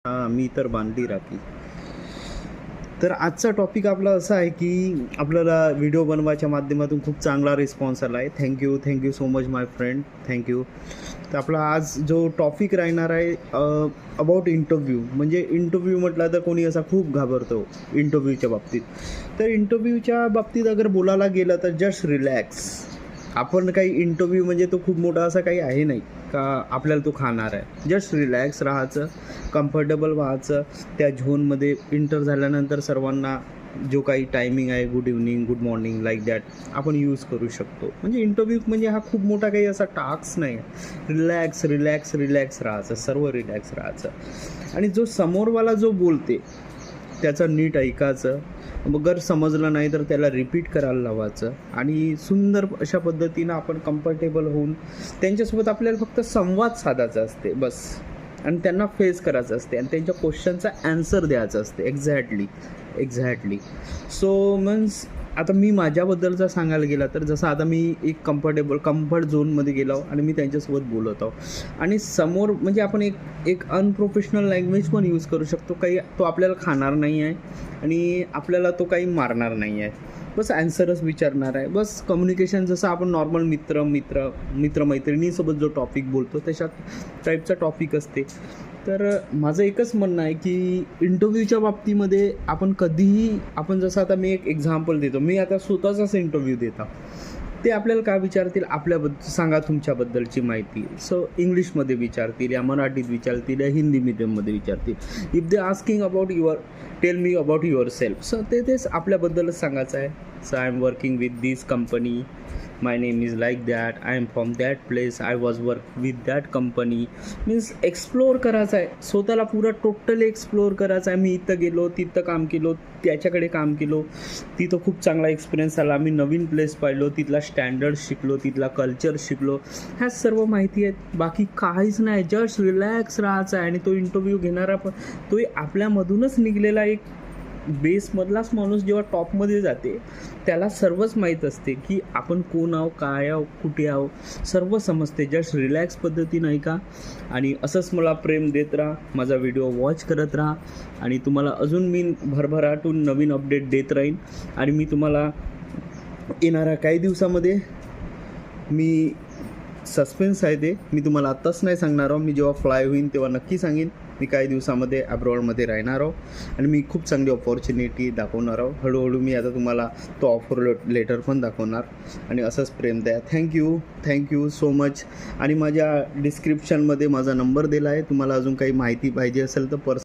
मी तर बांधली राखी. तर आजचा टॉपिक आपला असा आहे की आपल्याला व्हिडिओ बनवायच्या माध्यमातून खूप चांगला रिस्पॉन्स आला आहे. थँक्यू सो मच माय फ्रेंड, थँक्यू. तर आपला आज जो टॉपिक राहणार आहे अबाउट इंटरव्ह्यू. म्हणजे इंटरव्ह्यू म्हटलं तर कोणी असा खूप घाबरतो इंटरव्ह्यूच्या बाबतीत. तर इंटरव्ह्यूच्या बाबतीत अगर बोलायला गेलं तर जस्ट रिलॅक्स. आपण काही इंटरव्ह्यू म्हणजे तो खूप मोठा असा काही आहे नाही का आपल्याला तो खाणार आहे. जस्ट रिलॅक्स राहायचं, कम्फर्टेबल व्हायचं. त्या झोनमध्ये इंटर झाल्यानंतर सर्वांना जो काही टायमिंग आहे, good evening, good morning, like that आपण यूज करू शकतो. म्हणजे इंटरव्ह्यू म्हणजे हा खूप मोठा काही असा टास्क नाही आहे. रिलॅक्स रिलॅक्स रिलॅक्स राहायचं, सर्व रिलॅक्स राहायचं. आणि जो समोरवाला जो बोलते त्याचं नीट ऐकायचं. अगर समजलं नाही तर त्याला रिपीट करायला लावायचं आणि सुंदर अशा पद्धतीनं आपण कम्फर्टेबल होऊन त्यांच्यासोबत आपल्याला फक्त संवाद साधायचा असते बस. आणि त्यांना फेस करायचं असते आणि त्यांच्या क्वेश्चनचा ॲन्सर द्यायचं असते. एक्झॅक्टली. सो मीन्स आता मी माझ्याबद्दलचा सांगायला गेला तर जसं आता मी एक कम्फर्ट झोनमध्ये गेलो आणि मी त्यांच्यासोबत बोलत आहो आणि समोर म्हणजे आपण एक अनप्रोफेशनल लँग्वेज पण यूज करू शकतो. काही तो आपल्याला खाणार नाही आहे आणि आपल्याला तो काही मारणार नाही आहे. बस ॲन्सरच विचारणार आहे. बस कम्युनिकेशन जसं आपण नॉर्मल मित्रमैत्रिणीसोबत जो टॉपिक बोलतो तशा टाईपचा टॉपिक असते. तर माझं एकच म्हणणं आहे की इंटरव्ह्यूच्या बाबतीमध्ये आपण कधीही आपण जसं आता मी एक एक्झाम्पल देतो. मी आता स्वतःचाच इंटरव्ह्यू देतो. ते आपल्याला काय विचारतील, आपल्याबद्दल सांगा तुमच्याबद्दलची माहिती. सो इंग्लिशमध्ये विचारतील या मराठीत विचारतील या हिंदी मीडियममध्ये विचारतील. If they asking about tell me about your self. So तेच आपल्याबद्दलच सांगायचं आहे. So I am working with this company, my name is like that, I am from that place, I was work with that company. Means explore करायचं आहे स्वतःला, पुरा totally explore करायचं आहे. मी इथं गेलो, तिथं काम केलो, त्याच्याकडे काम केलो, तिथं खूप चांगला एक्सपिरियन्स आला, मी नवीन प्लेस पाहिलो, तिथला स्टँडर्ड शिकलो, तिथला कल्चर शिकलो. ह्या सर्व माहिती आहेत, बाकी काहीच नाही. जस्ट रिलॅक्स राहायचं आहे. आणि तो इंटरव्ह्यू घेणारा पण तोही आपल्यामधूनच निघलेला एक बेसमधलाच माणूस जेव्हा टॉपमध्ये जाते त्याला सर्वच माहीत असते की आपण कोण आहो, काय आहो, कुठे आहो, सर्व समजते. जस्ट रिलॅक्स पद्धतीनं ऐका आणि असंच मला प्रेम देत राहा, माझा व्हिडिओ वॉच करत राहा आणि तुम्हाला अजून मी भरभराटून नवीन अपडेट देत राहीन. आणि मी तुम्हाला येणाऱ्या काही दिवसामध्ये मी सस्पेन्स आहे ते मी तुम्हाला आत्ताच नाही सांगणार आहो. मी जेव्हा फ्लाय होईन तेव्हा नक्की सांगेन. मी काही दिवसामध्ये अब्रॉडमध्ये राहणार आहो आणि मी खूप चांगली ऑपॉर्च्युनिटी दाखवणार आहो. हळूहळू मी आता तुम्हाला तो ऑफर लेटर पण दाखवणार आणि असंच प्रेम द्या. Thank you so much. आणि माझ्या डिस्क्रिप्शनमध्ये माझा नंबर दिला आहे. तुम्हाला अजून काही माहिती पाहिजे असेल तर